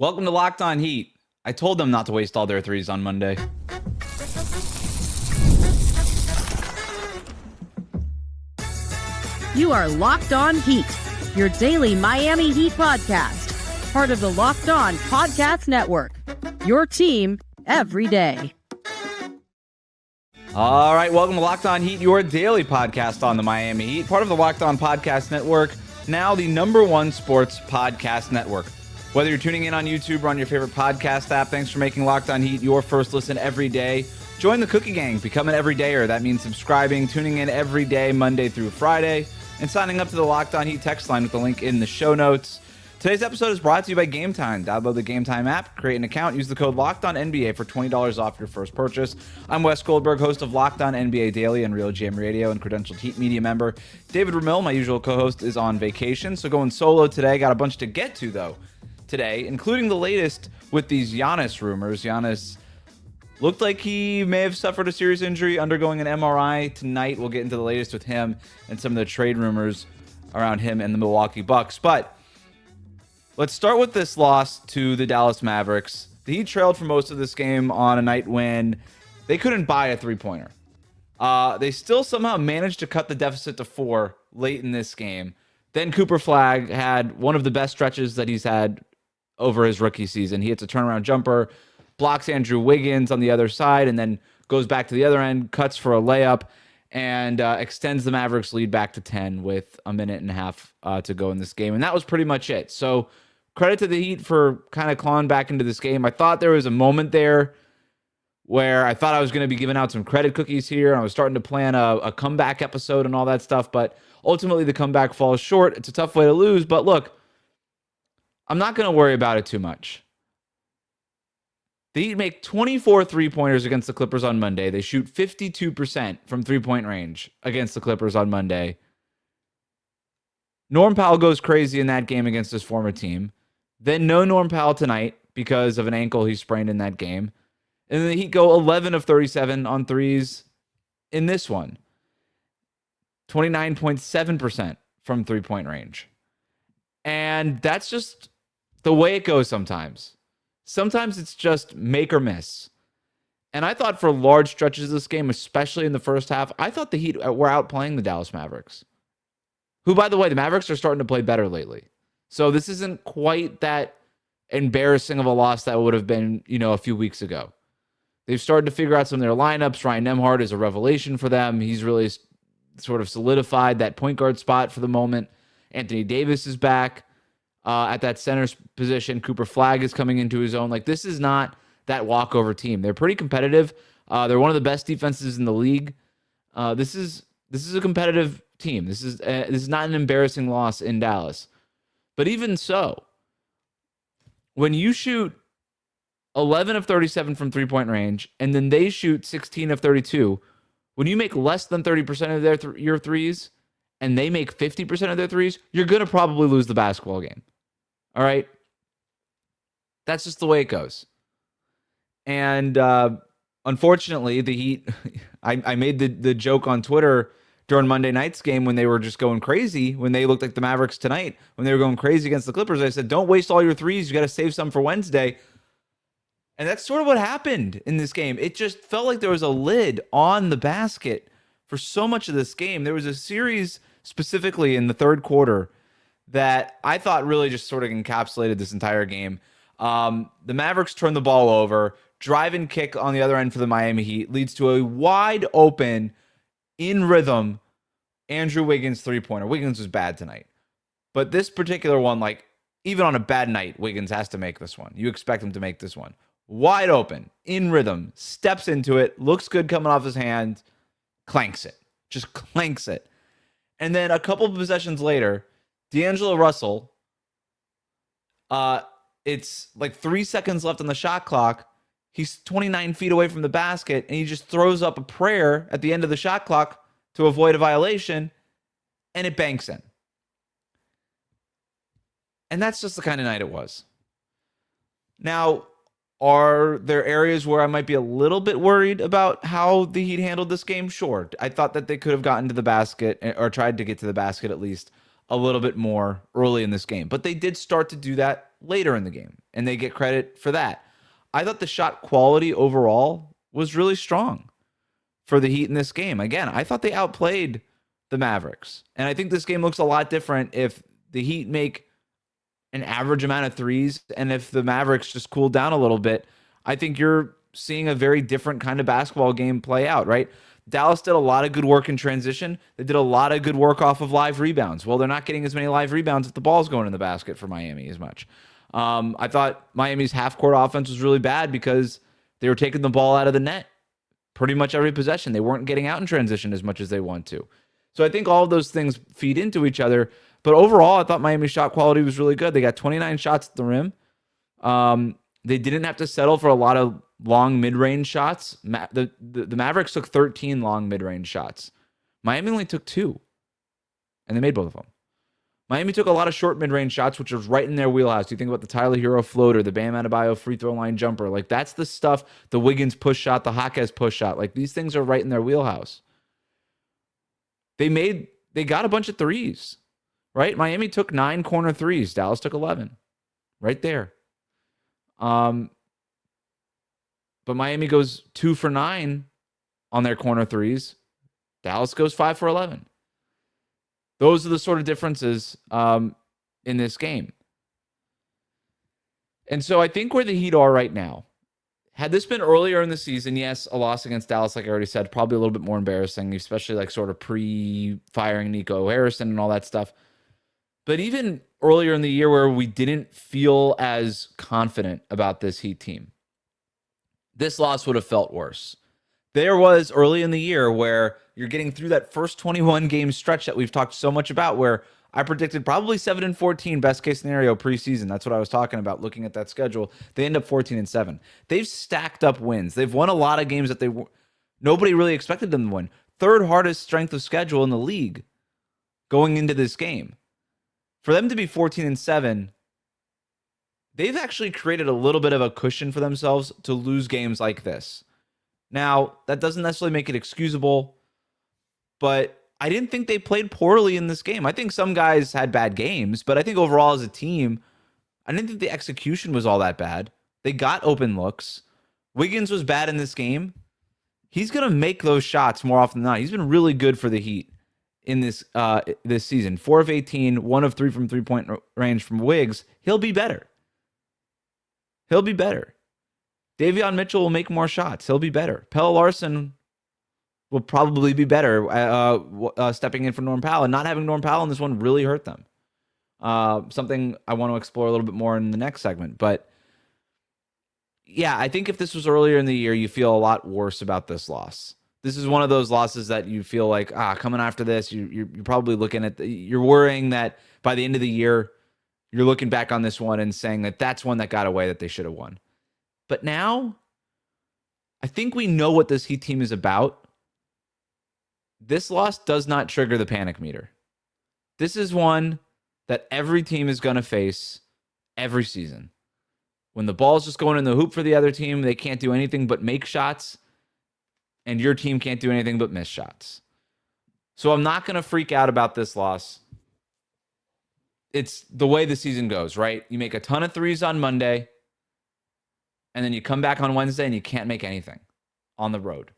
Welcome to Locked On Heat. I told them not to waste all their threes on Monday. You are Locked On Heat, your daily Miami Heat podcast, part of the Locked On Podcast Network, your team every day. All right, welcome to Locked On Heat, your daily podcast on the Miami Heat, part of the Locked On Podcast Network, now the #1 sports podcast network. Whether you're tuning in on YouTube or on your favorite podcast app, thanks for making Locked On Heat your first listen every day. Join the Cookie Gang, become an everydayer. That means subscribing, tuning in every day, Monday through Friday, and signing up to the Locked On Heat text line with the link in the show notes. Today's episode is brought to you by Game Time. Download the Game Time app, create an account, use the code LOCKEDONNBA for $20 off your first purchase. I'm Wes Goldberg, host of Locked On NBA Daily and Real GM Radio and credentialed Heat media member. David Ramil, my usual co-host, is on vacation, so going solo today. Got a bunch to get to, though, today, including the latest with these Giannis rumors. Giannis looked like he may have suffered a serious injury, undergoing an MRI tonight. We'll get into the latest with him and some of the trade rumors around him and the Milwaukee Bucks. But let's start with this loss to the Dallas Mavericks. The Heat trailed for most of this game on a night when they couldn't buy a three-pointer. They still somehow managed to cut the deficit to 4 late in this game. Then Cooper Flagg had one of the best stretches that he's had over his rookie season. He hits a turnaround jumper, blocks Andrew Wiggins on the other side, and then goes back to the other end, cuts for a layup, and extends the Mavericks lead back to 10 with a minute and a half to go in this game. And that was pretty much it. So credit to the Heat for kind of clawing back into this game. I thought there was a moment there where I thought I was going to be giving out some credit cookies here. I was starting to plan a comeback episode and all that stuff, but ultimately the comeback falls short. It's a tough way to lose, but look, I'm not going to worry about it too much. The Heat make 24 three-pointers against the Clippers on Monday. They shoot 52% from three-point range against the Clippers on Monday. Norm Powell goes crazy in that game against his former team. Then no Norm Powell tonight because of an ankle he sprained in that game. And then the Heat go 11 of 37 on threes in this one. 29.7% from three-point range. And that's just the way it goes sometimes. Sometimes it's just make or miss. And I thought for large stretches of this game, especially in the first half, I thought the Heat were outplaying the Dallas Mavericks. Who, by the way, the Mavericks are starting to play better lately. So this isn't quite that embarrassing of a loss that would have been, a few weeks ago. They've started to figure out some of their lineups. Ryan Nembhard is a revelation for them. He's really sort of solidified that point guard spot for the moment. Anthony Davis is back at that center position. Cooper Flagg is coming into his own. Like, this is not that walkover team. They're pretty competitive. They're one of the best defenses in the league. This is a competitive team. This is not an embarrassing loss in Dallas. But even so, when you shoot 11 of 37 from three-point range, and then they shoot 16 of 32, when you make less than 30% of your threes, and they make 50% of their threes, you're going to probably lose the basketball game. All right? That's just the way it goes. And unfortunately, the Heat, I made the joke on Twitter during Monday night's game when they were just going crazy, when they looked like the Mavericks tonight, when they were going crazy against the Clippers. I said, don't waste all your threes. You got to save some for Wednesday. And that's sort of what happened in this game. It just felt like there was a lid on the basket for so much of this game. There was a series specifically in the third quarter that I thought really just sort of encapsulated this entire game. The Mavericks turn the ball over, drive and kick on the other end for the Miami Heat, leads to a wide open, in rhythm, Andrew Wiggins three-pointer. Wiggins was bad tonight. But this particular one, like, even on a bad night, Wiggins has to make this one. You expect him to make this one. Wide open, in rhythm, steps into it, looks good coming off his hand, clanks it. Just clanks it. And then a couple of possessions later, D'Angelo Russell, it's like 3 seconds left on the shot clock. He's 29 feet away from the basket, and he just throws up a prayer at the end of the shot clock to avoid a violation, and it banks in. And that's just the kind of night it was. Now, are there areas where I might be a little bit worried about how the Heat handled this game? Sure. I thought that they could have gotten to the basket or tried to get to the basket at least a little bit more early in this game. But they did start to do that later in the game, and they get credit for that. I thought the shot quality overall was really strong for the Heat in this game. Again, I thought they outplayed the Mavericks. And I think this game looks a lot different if the Heat make an average amount of threes and if the Mavericks just cool down a little bit. I think you're seeing a very different kind of basketball game play out, right? Dallas did a lot of good work in transition. They did a lot of good work off of live rebounds. Well, they're not getting as many live rebounds if the ball's going in the basket for Miami as much. I thought Miami's half-court offense was really bad because they were taking the ball out of the net pretty much every possession. They weren't getting out in transition as much as they want to. So I think all of those things feed into each other. But overall, I thought Miami's shot quality was really good. They got 29 shots at the rim. They didn't have to settle for a lot of long mid-range shots. The Mavericks took 13 long mid-range shots. Miami only took 2, and they made both of them. Miami took a lot of short mid-range shots, which was right in their wheelhouse. You think about the Tyler Hero floater, the Bam Adebayo free throw line jumper. Like, that's the stuff, the Wiggins push shot, the Jaquez push shot. Like, these things are right in their wheelhouse. They got a bunch of threes, right? Miami took 9 corner threes. Dallas took 11. Right there. But Miami goes 2 for 9 on their corner threes. Dallas goes 5 for 11. Those are the sort of differences in this game. And so I think where the Heat are right now, had this been earlier in the season, yes, a loss against Dallas, like I already said, probably a little bit more embarrassing, especially like sort of pre-firing Nico Harrison and all that stuff. But even earlier in the year where we didn't feel as confident about this Heat team, this loss would have felt worse. There was early in the year where you're getting through that first 21 game stretch that we've talked so much about, where I predicted probably 7-14 best case scenario preseason. That's what I was talking about looking at that schedule. They end up 14-7. They've stacked up wins. They've won a lot of games that nobody really expected them to win. Third hardest strength of schedule in the league going into this game. For them to be 14-7, they've actually created a little bit of a cushion for themselves to lose games like this. Now, that doesn't necessarily make it excusable, but I didn't think they played poorly in this game. I think some guys had bad games, but I think overall as a team, I didn't think the execution was all that bad. They got open looks. Wiggins was bad in this game. He's going to make those shots more often than not. He's been really good for the Heat in this season. 4 of 18, 1 of 3 from three-point range from Wiggs. He'll be better. He'll be better. Davion Mitchell will make more shots. He'll be better. Pelle Larsson will probably be better stepping in for Norm Powell. And not having Norm Powell in this one really hurt them. Something I want to explore a little bit more in the next segment. But yeah, I think if this was earlier in the year, you feel a lot worse about this loss. This is one of those losses that you feel like, coming after this, you're probably looking at, you're worrying that by the end of the year, you're looking back on this one and saying that that's one that got away that they should have won. But now, I think we know what this Heat team is about. This loss does not trigger the panic meter. This is one that every team is going to face every season. When the ball's just going in the hoop for the other team, they can't do anything but make shots, and your team can't do anything but miss shots. So I'm not going to freak out about this loss. It's the way the season goes, right? You make a ton of threes on Monday, and then you come back on Wednesday and you can't make anything on the road.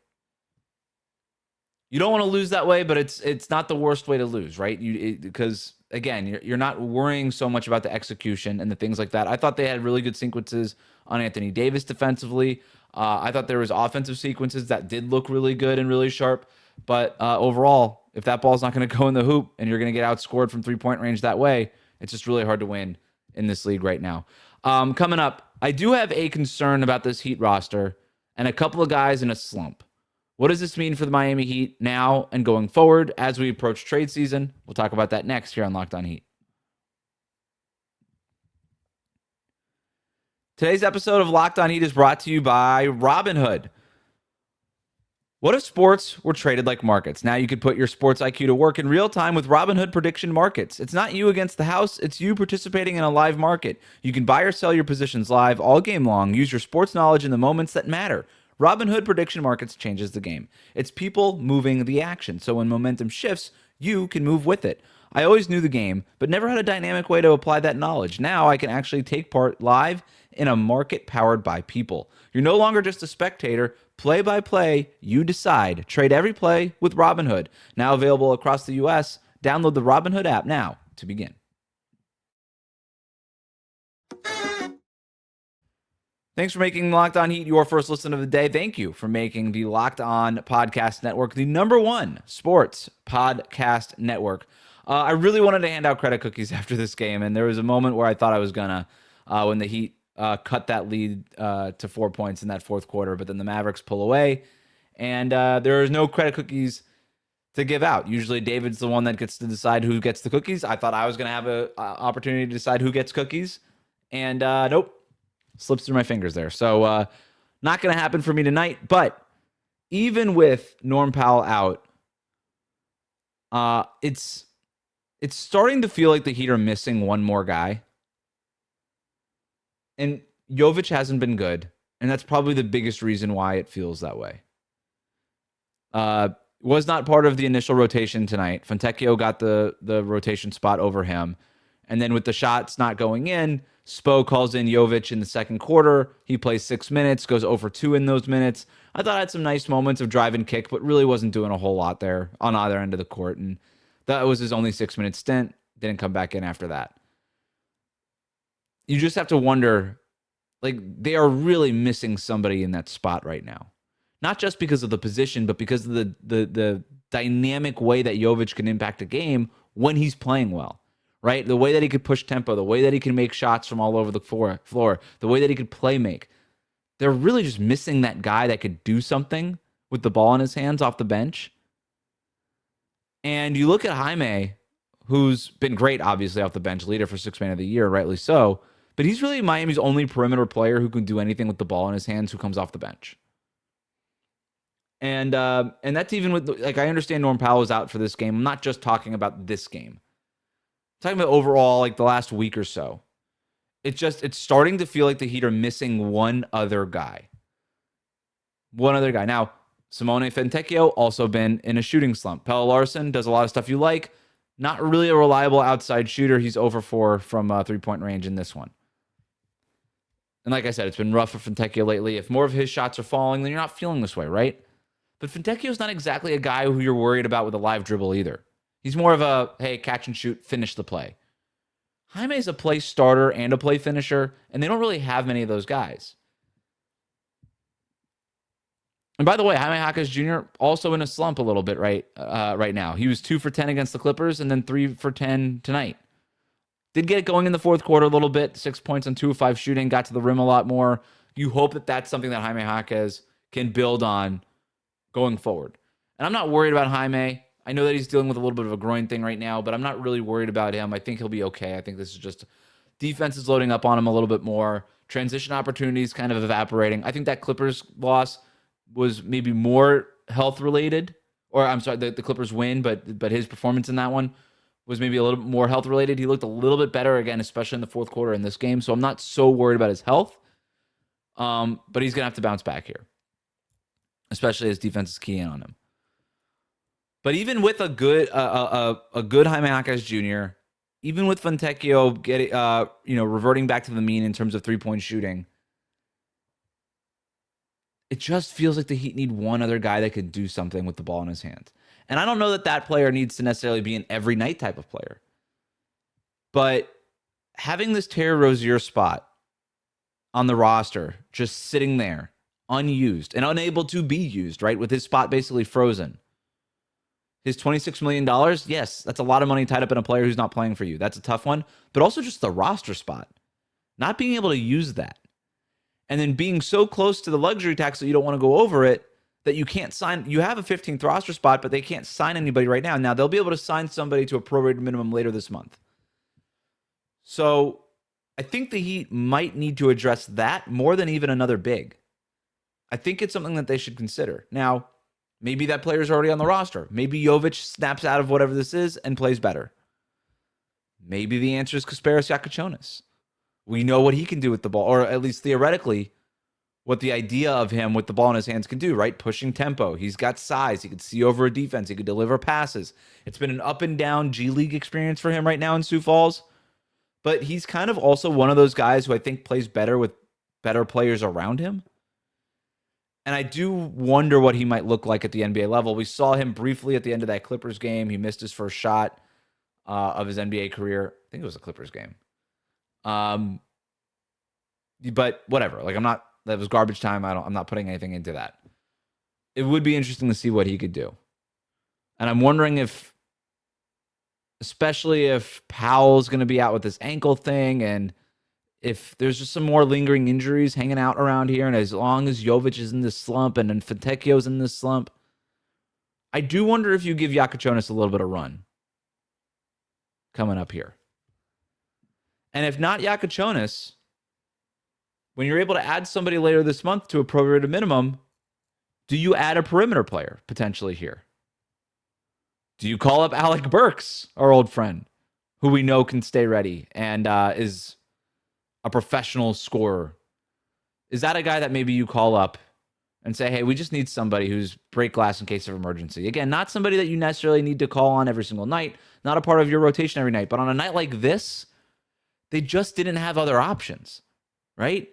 You don't want to lose that way, but it's not the worst way to lose, right? Because again, you're not worrying so much about the execution and the things like that. I thought they had really good sequences on Anthony Davis defensively. I thought there was offensive sequences that did look really good and really sharp. But overall, if that ball's not going to go in the hoop and you're going to get outscored from three-point range that way, it's just really hard to win in this league right now. Coming up, I do have a concern about this Heat roster and a couple of guys in a slump. What does this mean for the Miami Heat now and going forward as we approach trade season? We'll talk about that next here on Locked On Heat. Today's episode of Locked On Heat is brought to you by Robinhood. What if sports were traded like markets? Now you could put your sports IQ to work in real time with Robinhood prediction markets. It's not you against the house, it's you participating in a live market. You can buy or sell your positions live all game long. Use your sports knowledge in the moments that matter. Robinhood prediction markets changes the game. It's people moving the action. So when momentum shifts, you can move with it. I always knew the game, but never had a dynamic way to apply that knowledge. Now I can actually take part live in a market powered by people. You're no longer just a spectator. Play by play, you decide. Trade every play with Robinhood. Now available across the U.S. Download the Robinhood app now to begin. Thanks for making Locked On Heat your first listen of the day. Thank you for making the Locked On Podcast Network the #1 sports podcast network. I really wanted to hand out credit cookies after this game, and there was a moment where I thought I was gonna when the Heat cut that lead to 4 points in that fourth quarter, but then the Mavericks pull away, and there is no credit cookies to give out. Usually David's the one that gets to decide who gets the cookies. I thought I was going to have an opportunity to decide who gets cookies, and nope, slips through my fingers there. So not going to happen for me tonight, but even with Norm Powell out, it's starting to feel like the Heat are missing one more guy. And Jovic hasn't been good, and that's probably the biggest reason why it feels that way. Was not part of the initial rotation tonight. Fontecchio got the rotation spot over him. And then with the shots not going in, Spo calls in Jovic in the second quarter. He plays 6 minutes, goes over 2 in those minutes. I thought I had some nice moments of drive and kick, but really wasn't doing a whole lot there on either end of the court. And that was his only 6-minute stint. Didn't come back in after that. You just have to wonder, like, they are really missing somebody in that spot right now. Not just because of the position, but because of the dynamic way that Jovic can impact a game when he's playing well, right? The way that he could push tempo, the way that he can make shots from all over the floor, the way that he could play make. They're really just missing that guy that could do something with the ball in his hands off the bench. And you look at Jaime, who's been great, obviously, off the bench, leader for Sixth Man of the Year, rightly so. But he's really Miami's only perimeter player who can do anything with the ball in his hands who comes off the bench. And that's even with, like, I understand Norm Powell is out for this game. I'm not just talking about this game. I'm talking about overall, like, the last week or so. It's starting to feel like the Heat are missing one other guy. One other guy. Now, Simone Fontecchio also been in a shooting slump. Pelle Larsson does a lot of stuff you like. Not really a reliable outside shooter. He's over 4 from three-point range in this one. And like I said, it's been rough for Fontecchio lately. If more of his shots are falling, then you're not feeling this way, right? But Fontecchio's not exactly a guy who you're worried about with a live dribble either. He's more of a, hey, catch and shoot, finish the play. Jaime's a play starter and a play finisher, and they don't really have many of those guys. And by the way, Jaime Jaquez Jr. also in a slump a little bit right now. He was 2 for 10 against the Clippers and then 3 for 10 tonight. Did get it going in the fourth quarter a little bit. 6 points on 2 of 5 shooting. Got to the rim a lot more. You hope that that's something that Jaime Jaquez can build on going forward. And I'm not worried about Jaime. I know that he's dealing with a little bit of a groin thing right now, but I'm not really worried about him. I think he'll be okay. I think this is just defense is loading up on him a little bit more. Transition opportunities kind of evaporating. I think that Clippers loss was maybe more health related, or I'm sorry, the Clippers win, but his performance in that one was maybe a little bit more health related. He looked a little bit better again, especially in the fourth quarter in this game. So I'm not so worried about his health, but he's gonna have to bounce back here, especially as defense is keying on him. But even with a good Jaime Jaquez Jr., even with Fontecchio getting reverting back to the mean in terms of 3-point shooting, it just feels like the Heat need one other guy that could do something with the ball in his hands. And I don't know that player needs to necessarily be an every night type of player. But having this Terry Rozier spot on the roster, just sitting there, unused and unable to be used, right? With his spot basically frozen. His $26 million, yes, that's a lot of money tied up in a player who's not playing for you. That's a tough one. But also just the roster spot. Not being able to use that. And then being so close to the luxury tax that you don't want to go over it, that you can't sign. You have a 15th roster spot, but they can't sign anybody right now. Now, they'll be able to sign somebody to a prorated minimum later this month. So I think the Heat might need to address that more than even another big. I think it's something that they should consider. Now, maybe that player's already on the roster. Maybe Jovic snaps out of whatever this is and plays better. Maybe the answer is Kasparas Yakachonis. We know what he can do with the ball, or at least theoretically, what the idea of him with the ball in his hands can do, right? Pushing tempo. He's got size. He could see over a defense. He could deliver passes. It's been an up and down G League experience for him right now in Sioux Falls. But he's kind of also one of those guys who I think plays better with better players around him. And I do wonder what he might look like at the NBA level. We saw him briefly at the end of that Clippers game. He missed his first shot of his NBA career. I think it was a Clippers game. But whatever. Like, that was garbage time. I'm not putting anything into that. It would be interesting to see what he could do. And I'm wondering especially if Powell's going to be out with this ankle thing, and if there's just some more lingering injuries hanging out around here, and as long as Jovic is in this slump and then Fontecchio's in this slump, I do wonder if you give Jakučionis a little bit of run coming up here. And if not Jakučionis, when you're able to add somebody later this month to a prorated minimum, do you add a perimeter player potentially here? Do you call up Alec Burks, our old friend, who we know can stay ready and is a professional scorer? Is that a guy that maybe you call up and say, hey, we just need somebody who's break glass in case of emergency? Again, not somebody that you necessarily need to call on every single night, not a part of your rotation every night, but on a night like this, they just didn't have other options, right?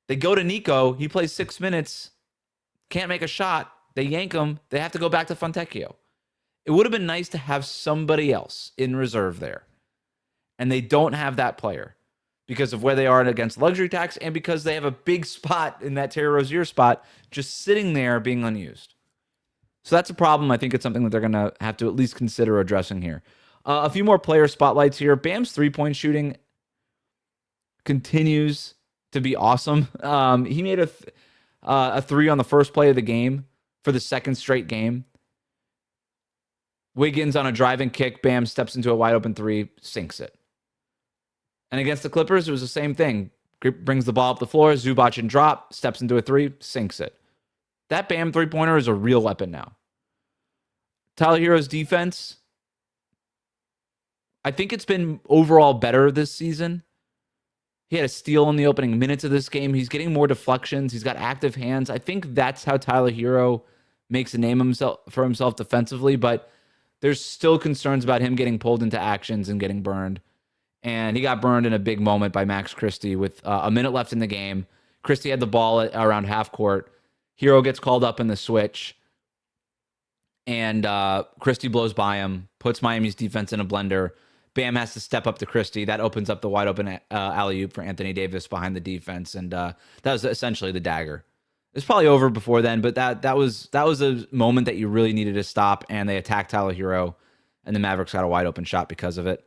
They go to Nico, he plays 6 minutes, can't make a shot, they yank him, they have to go back to Fontecchio. It would have been nice to have somebody else in reserve there. And they don't have that player because of where they are against luxury tax and because they have a big spot in that Terry Rozier spot just sitting there being unused. So that's a problem. I think it's something that they're going to have to at least consider addressing here. A few more player spotlights here. Bam's three-point shooting continues to be awesome. He made a three on the first play of the game for the second straight game. Wiggins on a driving kick, Bam steps into a wide open three, sinks it. And against the Clippers, it was the same thing. Brings the ball up the floor, Zubac and drop, steps into a three, sinks it. That Bam three-pointer is a real weapon now. Tyler Hero's defense, I think it's been overall better this season. He had a steal in the opening minutes of this game. He's getting more deflections. He's got active hands. I think that's how Tyler Hero makes a name for himself defensively, but there's still concerns about him getting pulled into actions and getting burned. And he got burned in a big moment by Max Christie with a minute left in the game. Christie had the ball around half court. Hero gets called up in the switch. And Christie blows by him, puts Miami's defense in a blender. Bam has to step up to Christie. That opens up the wide open alley-oop for Anthony Davis behind the defense. And that was essentially the dagger. It's probably over before then, but that was a moment that you really needed to stop, and they attacked Tyler Hero, and the Mavericks got a wide open shot because of it.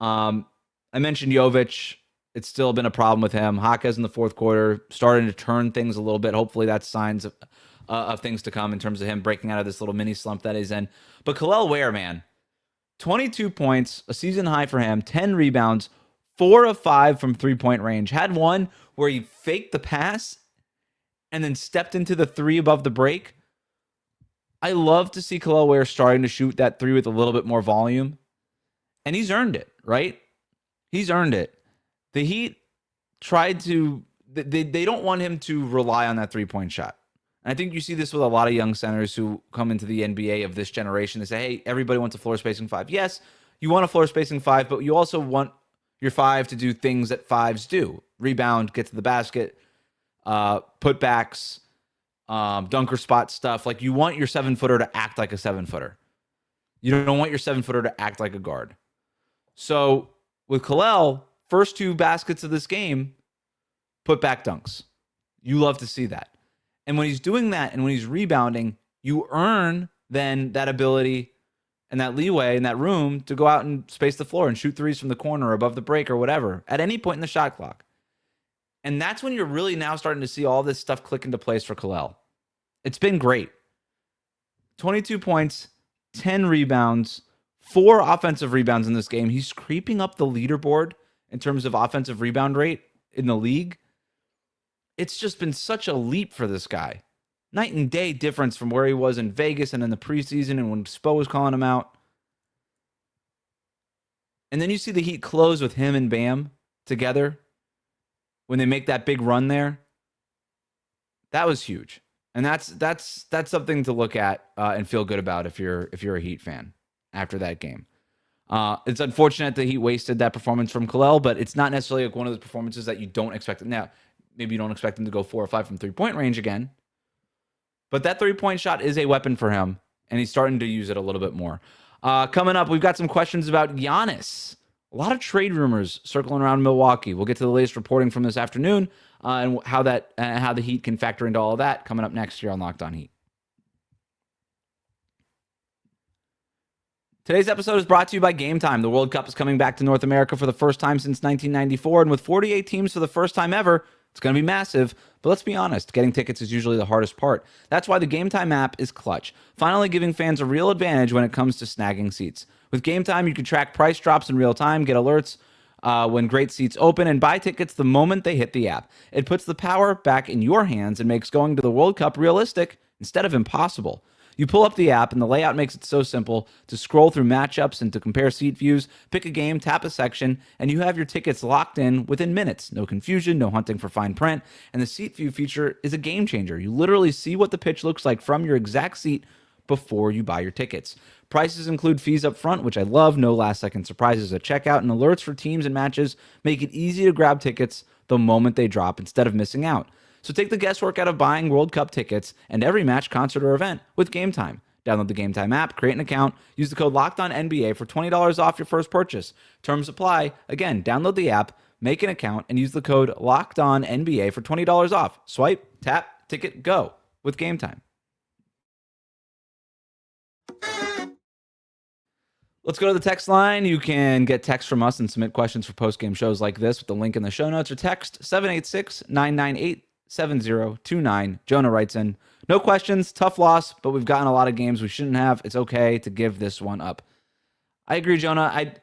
I mentioned Jovic. It's still been a problem with him. Jaquez in the fourth quarter starting to turn things a little bit. Hopefully that's signs of things to come in terms of him breaking out of this little mini slump that he's in. But Kel'el Ware, man, 22 points, a season high for him, 10 rebounds, 4 of 5 from three-point range. Had one where he faked the pass and then stepped into the three above the break. I love to see Kel'el Ware starting to shoot that three with a little bit more volume. And he's earned it, right? He's earned it. The Heat tried to, they don't want him to rely on that three-point shot. And I think you see this with a lot of young centers who come into the NBA of this generation. They say, hey, everybody wants a floor spacing five. Yes, you want a floor spacing five, but you also want your five to do things that fives do. Rebound, get to the basket, putbacks, dunker spot stuff. Like, you want your 7-footer to act like a 7-footer. You don't want your 7-footer to act like a guard. So with Kel'el, first two baskets of this game, putback dunks. You love to see that. And when he's doing that and when he's rebounding, you earn then that ability and that leeway and that room to go out and space the floor and shoot threes from the corner or above the break or whatever at any point in the shot clock. And that's when you're really now starting to see all this stuff click into place for Kel'el. It's been great. 22 points, 10 rebounds, 4 offensive rebounds in this game. He's creeping up the leaderboard in terms of offensive rebound rate in the league. It's just been such a leap for this guy. Night and day difference from where he was in Vegas and in the preseason and when Spo was calling him out. And then you see the Heat close with him and Bam together when they make that big run there. That was huge. And that's something to look at and feel good about if you're a Heat fan after that game. It's unfortunate the Heat wasted that performance from Kel'el, but it's not necessarily like one of those performances that you don't expect. Now, maybe you don't expect him to go 4 or 5 from 3-point range again, but that 3-point shot is a weapon for him, and he's starting to use it a little bit more. Coming up, we've got some questions about Giannis. A lot of trade rumors circling around Milwaukee. We'll get to the latest reporting from this afternoon and how the Heat can factor into all of that coming up next year on Locked On Heat. Today's episode is brought to you by Game Time. The World Cup is coming back to North America for the first time since 1994, and with 48 teams for the first time ever, it's going to be massive. But let's be honest, getting tickets is usually the hardest part. That's why the Game Time app is clutch, finally giving fans a real advantage when it comes to snagging seats. With Game Time, you can track price drops in real time, get alerts when great seats open, and buy tickets the moment they hit the app. It puts the power back in your hands and makes going to the World Cup realistic instead of impossible. You pull up the app, and the layout makes it so simple to scroll through matchups and to compare seat views, pick a game, tap a section, and you have your tickets locked in within minutes. No confusion, no hunting for fine print, and the seat view feature is a game changer. You literally see what the pitch looks like from your exact seat before you buy your tickets. Prices include fees up front, which I love, no last-second surprises at checkout, and alerts for teams and matches make it easy to grab tickets the moment they drop instead of missing out. So take the guesswork out of buying World Cup tickets and every match, concert, or event with Game Time. Download the Game Time app, create an account, use the code LOCKEDONNBA for $20 off your first purchase. Terms apply. Again, download the app, make an account, and use the code LOCKEDONNBA for $20 off. Swipe, tap, ticket, go with Game Time. Let's go to the text line. You can get text from us and submit questions for post-game shows like this with the link in the show notes, or text 786-998-7029. Jonah writes in, no questions, tough loss, but we've gotten a lot of games we shouldn't have. It's okay to give this one up. I agree, Jonah. I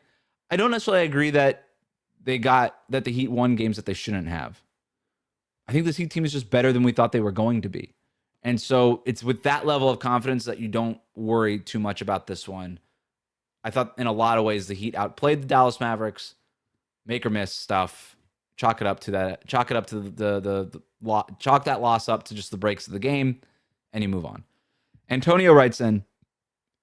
don't necessarily agree that the Heat won games that they shouldn't have. I think this Heat team is just better than we thought they were going to be. And so it's with that level of confidence that you don't worry too much about this one. I thought in a lot of ways the Heat outplayed the Dallas Mavericks, make or miss stuff. Chalk that loss up to just the breaks of the game, and you move on. Antonio writes in,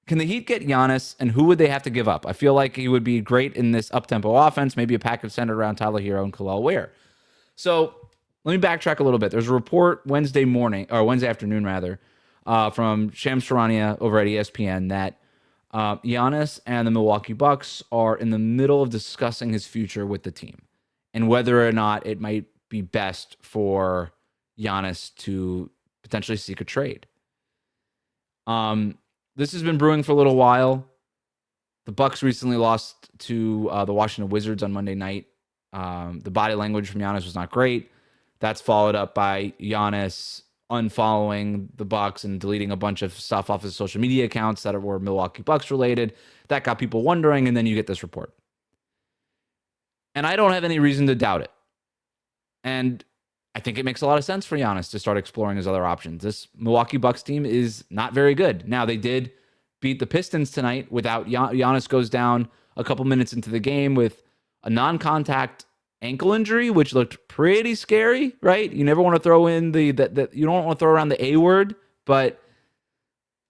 can the Heat get Giannis, and who would they have to give up? I feel like he would be great in this up-tempo offense, maybe a package centered around Tyler Hero and Kel'el Ware. So let me backtrack a little bit. There's a report Wednesday afternoon, from Shams Charania over at ESPN that Giannis and the Milwaukee Bucks are in the middle of discussing his future with the team and whether or not it might be best for Giannis to potentially seek a trade. This has been brewing for a little while. The Bucks recently lost to the Washington Wizards on Monday night. The body language from Giannis was not great. That's followed up by Giannis unfollowing the Bucks and deleting a bunch of stuff off his social media accounts that were Milwaukee Bucks related. That got people wondering, and then you get this report. And I don't have any reason to doubt it. And I think it makes a lot of sense for Giannis to start exploring his other options. This Milwaukee Bucks team is not very good. Now, they did beat the Pistons tonight without Giannis. Goes down a couple minutes into the game with a non-contact ankle injury, which looked pretty scary, right? You never want to throw in you don't want to throw around the A word, but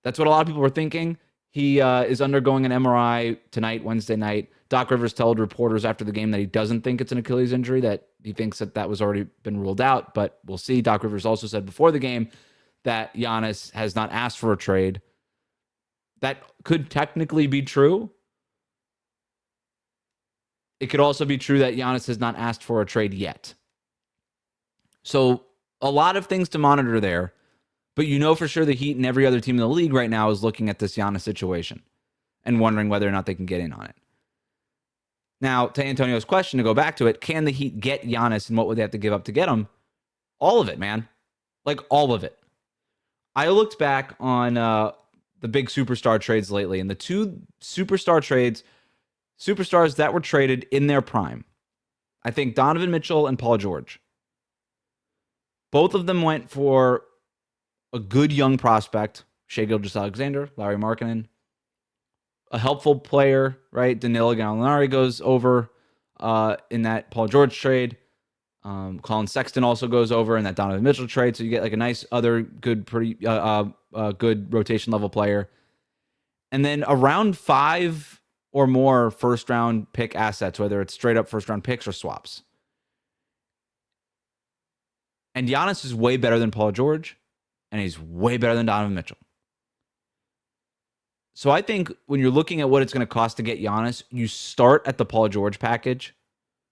that's what a lot of people were thinking. He is undergoing an MRI tonight, Wednesday night. Doc Rivers told reporters after the game that he doesn't think it's an Achilles injury, that he thinks that was already been ruled out, but we'll see. Doc Rivers also said before the game that Giannis has not asked for a trade. That could technically be true. It could also be true that Giannis has not asked for a trade yet. So a lot of things to monitor there, but you know for sure the Heat and every other team in the league right now is looking at this Giannis situation and wondering whether or not they can get in on it. Now, to Antonio's question, to go back to it, can the Heat get Giannis, and what would they have to give up to get him? All of it, man. Like, all of it. I looked back on the big superstar trades lately, and the two superstars that were traded in their prime, I think Donovan Mitchell and Paul George. Both of them went for a good young prospect, Shai Gilgeous-Alexander, Lauri Markkanen, a helpful player, right? Danilo Gallinari goes over in that Paul George trade. Colin Sexton also goes over in that Donovan Mitchell trade. So you get like a nice other good, pretty good rotation level player. And then around 5 or more first round pick assets, whether it's straight up first round picks or swaps. And Giannis is way better than Paul George, and he's way better than Donovan Mitchell. So I think when you're looking at what it's going to cost to get Giannis, you start at the Paul George package,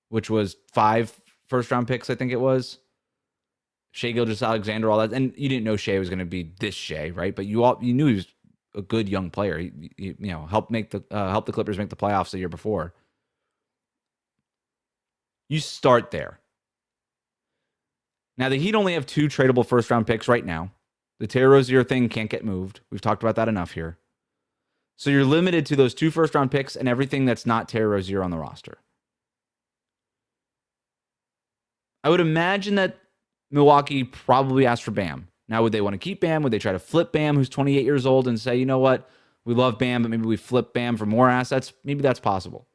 which was 5 first-round picks, I think it was. Shai Gilgeous-Alexander, all that. And you didn't know Shai was going to be this Shai, right? But you knew he was a good young player. He helped the Clippers make the playoffs the year before. You start there. Now, the Heat only have 2 tradable first-round picks right now. The Terry Rozier thing can't get moved. We've talked about that enough here. So you're limited to those 2 first-round picks and everything that's not Terry Rozier on the roster. I would imagine that Milwaukee probably asked for Bam. Now, would they want to keep Bam? Would they try to flip Bam, who's 28 years old, and say, you know what? We love Bam, but maybe we flip Bam for more assets? Maybe that's possible.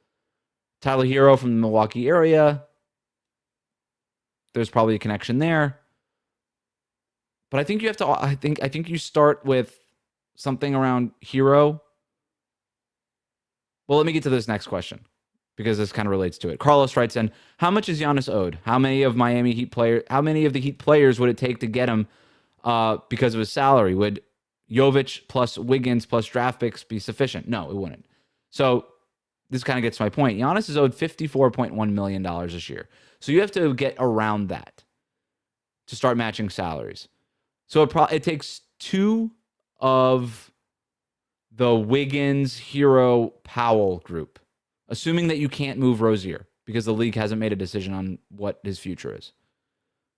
Tyler Hero from the Milwaukee area. There's probably a connection there. But I think you have to, I think you start with something around Hero. Well, let me get to this next question because this kind of relates to it. Carlos writes in, how much is Giannis owed? How many of the Heat players would it take to get him because of his salary? Would Jovic plus Wiggins plus draft picks be sufficient? No, it wouldn't. So this kind of gets to my point. Giannis is owed $54.1 million this year. So you have to get around that to start matching salaries. So it takes 2 of the Wiggins, Hero, Powell group, assuming that you can't move Rozier because the league hasn't made a decision on what his future is.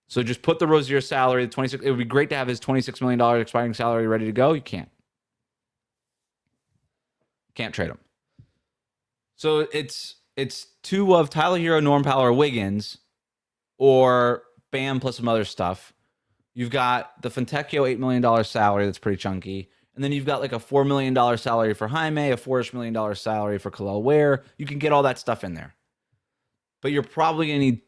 So just put the Rozier salary, the 26. It would be great to have his $26 million expiring salary ready to go. You can't. Can't trade him. So it's 2 of Tyler Hero, Norm Powell, or Wiggins, or Bam plus some other stuff. You've got the Fontecchio $8 million salary that's pretty chunky. And then you've got like a $4 million salary for Jaime, a $4 million salary for Kel'el Ware. You can get all that stuff in there. But you're probably going to need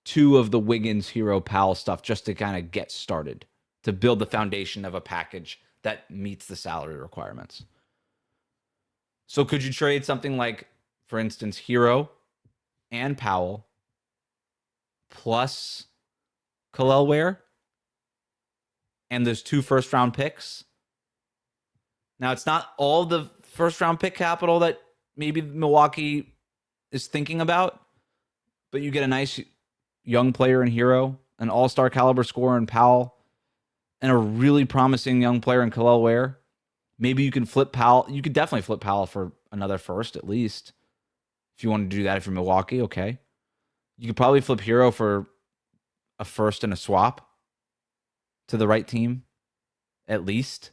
2 of the Wiggins, Hero, Powell stuff just to kind of get started, to build the foundation of a package that meets the salary requirements. So could you trade something like, for instance, Hero and Powell plus Kel'el Ware and those 2 first-round picks? Now, it's not all the first-round pick capital that maybe Milwaukee is thinking about, but you get a nice young player in Hero, an all-star caliber scorer in Powell, and a really promising young player in Kel'el Ware. Maybe you can flip Powell. You could definitely flip Powell for another first at least. If you want to do that if you're Milwaukee, okay. You could probably flip Hero for a first and a swap to the right team, at least,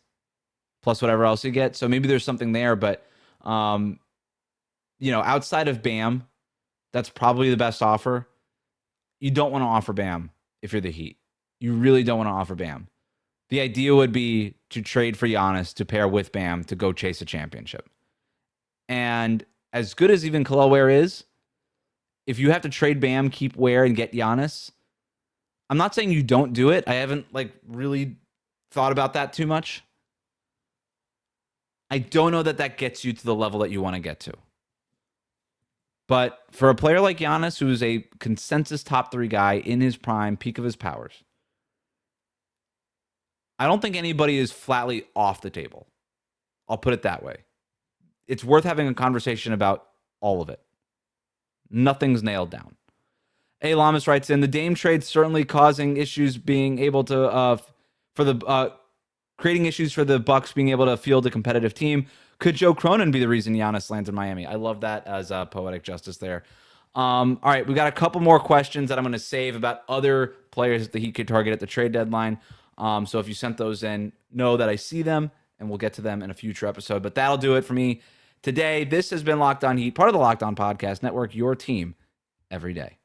plus whatever else you get. So maybe there's something there, but outside of Bam, that's probably the best offer. You don't want to offer Bam if you're the Heat. You really don't want to offer Bam. The idea would be to trade for Giannis to pair with Bam to go chase a championship. And as good as even Kel'el Ware is, if you have to trade Bam, keep Ware, and get Giannis, I'm not saying you don't do it. I haven't really thought about that too much. I don't know that gets you to the level that you want to get to. But for a player like Giannis, who is a consensus top 3 guy in his prime, peak of his powers, I don't think anybody is flatly off the table. I'll put it that way. It's worth having a conversation about all of it. Nothing's nailed down. A. Lamas writes in, the Dame trade certainly causing issues being able to, creating issues for the Bucks being able to field a competitive team. Could Joe Cronin be the reason Giannis lands in Miami? I love that as poetic justice there. All right, we got a couple more questions that I'm going to save about other players that the Heat could target at the trade deadline. So if you sent those in, know that I see them, and we'll get to them in a future episode. But that'll do it for me today. This has been Locked On Heat, part of the Locked On Podcast Network, your team every day.